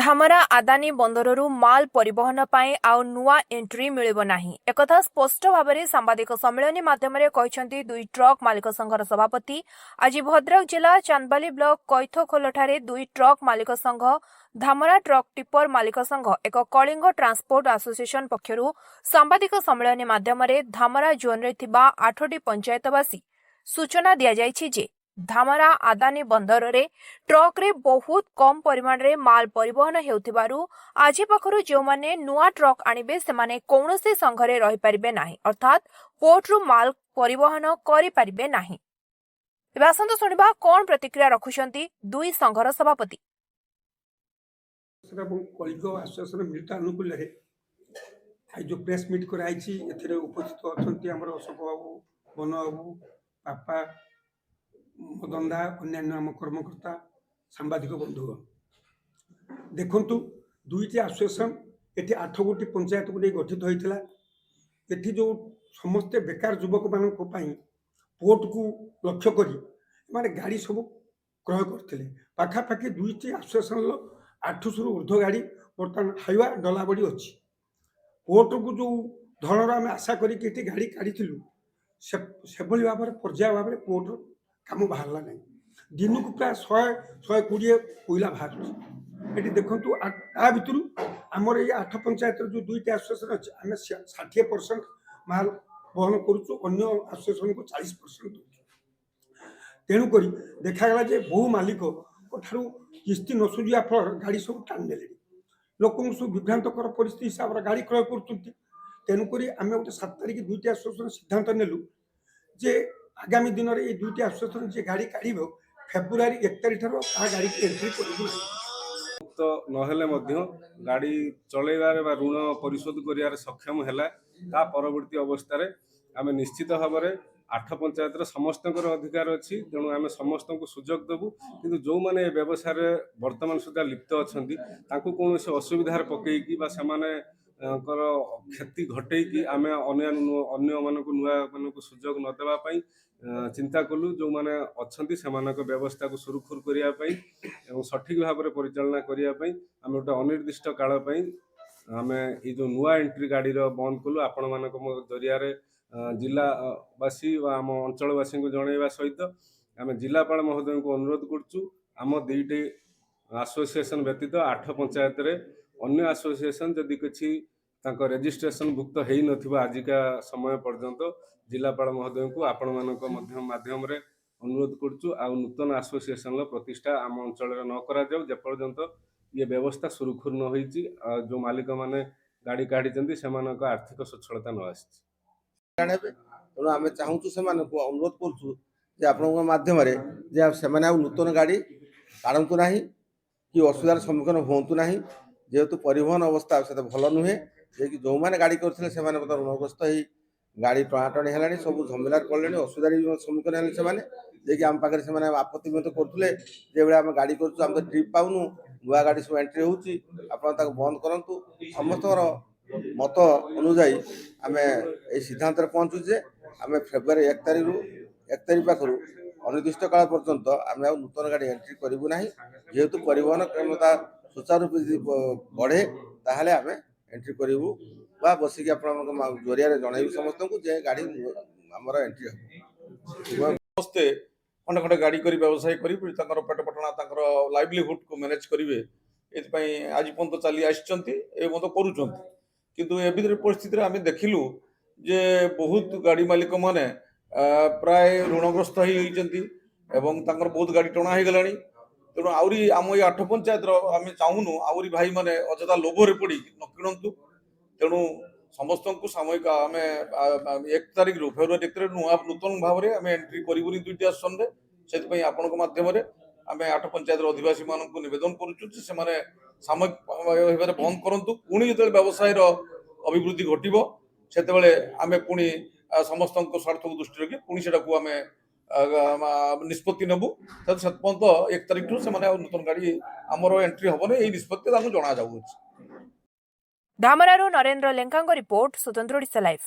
धामरा आदानी बंदररू माल परिवहन पाई आउ नुआ एंट्री मिलिबो नाही एकथा स्पष्ट भाबरे सांबादिक सम्मेलन माध्यमरे कहिसंती दुई ट्रक मालिक संघर सभापति। आज भद्रक जिला चांदबाली ब्लॉक कैथखोलठारे दुई ट्रक मालिक संघ धामरा ट्रक टिप्पर मालिक संघ एक कलिंग ट्रांसपोर्ट एसोसिएशन पक्षरु सांबादिक सम्मेलन माध्यमरे धामरा जोन रे थिबा 8टी पंचायतवासी सूचना दिया जायछि जे धामरा आदानी बंदर रे ट्रक रे बहुत कम परिमाण रे माल परिवहन हेउथिबारु आजि पाखरु जो माने नुआ ट्रक आनिबे से माने कोनोसी संघरे रहि परिबे नाही अर्थात पोर्ट रु माल परिवहन करि परिबे नाही। आसंत सुनिबा कोन प्रतिक्रिया रखुछंती दुई संघर सभापति। जो प्रेस मीट कराई उपस्थित अच्छा आम अशोक बाबू बन बाबू बापा मदंदा अन्य आम कर्मकर्ता सांबादिक बंधुगण देखु दुईटी आसोसिएसन ये 8 गोटी पंचायत को नहीं गठित होता ये जो समस्ते बेकार युवक मान पोर्ट को लक्ष्य करी माने गाड़ी सब क्रय करते पाखापाखि दुईटी आसोसिएसन 800 ऊर्ध्व गाड़ी बर्तमान हाइवा डला बड़ी अच्छी पोर्ट को जो धरण आम आशा करी गाड़ी काढ़ी से भाव में पर्याय भाव में पोर्ट काम बाहरला नहीं दिन को प्राय 100-120 कोईला बाहर ये देखु भितर आमर ये 8 पंचायत जो दुईटा आसोसिएसन अच्छे आम 60% माल बहन करुँ आसोसिएसन को 40% तेणुक देखागला बहु मालिक ठारू किस्ती न सुझा फल गाड़ी सब टाणी ने लोक सब विभ्रांतकर परिस्थिति हिसाब से गाड़ी क्रय कर तेणुक आम गोटे 7 तारिख दुईटी आसोसिएसन सिद्धांत नेलु जे आगामी दिन में ये दुईटी आसोसिएसन जे गाड़ी काढ़ फेब्रुआरी 1 तारिख गाड़ी की एंट्री तो नहेले गाड़ी चलैबार ऋण परिशोध कर सक्षम है परवर्ती अवस्था आम निश्चित भाव में 8 पंचायत समस्त अधिकार अच्छी तेणु आम समस्त को सुजोग देवु कि जो मैंने व्यवसाय वर्तमान सुधा लिप्त अच्छा कौन असुविधार पकईकी क्षति घटैकी आम अन्य मानक नुआ मानक सुजोग न देवाई चिंता कलु जो मैंने अच्छा से व्यवस्था को सुरखुर करने सठिक भाव में परिचालना करने आम गोटे अनिर्दिष्ट काल आम ये जो नुआ एंट्री गाड़ी बंद कलु आपण मान जरिया जिलावासी आम अंचलवासी को जनइबा सहित आम जिलापाल महोदय को अनुरोध करुचु आम दुईटी आसोसिएसन व्यतीत 8 पंचायत रे अन्य आसोसिएसन जदि किसी रेजिस्ट्रेशन भुक्त हो न आजिका समय पर्यंत जिलापाल महोदय को आपण माध्यम रे अनुरोध करुचु आ नूतन आसोसिएसन प्रतिष्ठा आम अंचल न करा जाऊ जेपर्यंत ये व्यवस्था सुरखुर न होईची जो मालिक माने गाड़ी काढ़ी से आर्थिक सच्छलता न आसी तेणु आम चाहूँ से अनुरोध करध्यम से नूतन गाड़ी काढ़तु ना कि असुविधार सम्मुखीन हूँ ना जेहेतु परिवहन अवस्था से भल नुहे जे कि जो मैंने गाड़ी करते ऋणग्रस्त हो गाड़ी टणाटणी है सब झमेलार पड़े असुविधार सम्मुखीन है कि आम पाखे से आपत्ति करुले आम गाड़ी करें तो ट्रिप पाऊनु नुआ गाड़ी सब एंट्री होता बंद करूँ समस्त मत अनुजाई आम ये सिद्धांत पहुँचुचे आम फेब्रुआरी 1 तारिख पाखु अनिर्दिष्ट काल पर्यंत आम नूतन गाड़ी एंट्री करूँ ना जेहेतु परिवहन क्षमता सुचारू बढ़े ताहले आम एंट्री करूँ बसिक जरिया जन समस्त को जे गाड़ी आमर एंट्री हम समस्ते खंडे खंडे गाड़ी कर व्यवसाय कर पेट पटना लाइवलीहुड को मैनेज करेंगे ये आज पर्यटन चली आसुँच किंतु ए परिस्थिति आम देखिलु जे बहुत गाड़ी मालिक माने प्राय ऋणग्रस्त होती बहुत गाड़ी टणा हो गला तेणु आहरी आम ये 8 पंचायत आम चाहूनु आहरी भाई माने अजथा लोभरे पड़ी न किणतु तेणु समस्त को सामयिक आम 1 तारिख फेब्रुआरी 1 तारिख नूतन भाव में आम एंट्री करूनी दुईटी आसन से आपण माध्यम आम 8 पंचायत अधिवासी मान नवेदन करुचु सामयिक भाव बंद करूँ पुणी जो व्यवसाय अभिवृद्धि घटव से आम पुणी समस्त स्वार्थ को दृष्टि रखी पुणी से आम निष्पत्ति नेबू से पर्यंत 1 तारिख से नूतन गाड़ी आमर एंट्री हम नहीं निष्पत्ति जना जाऊ। धामरारू नरेंद्र लेंका रिपोर्ट स्वतंत्र ओडिशा लाइव।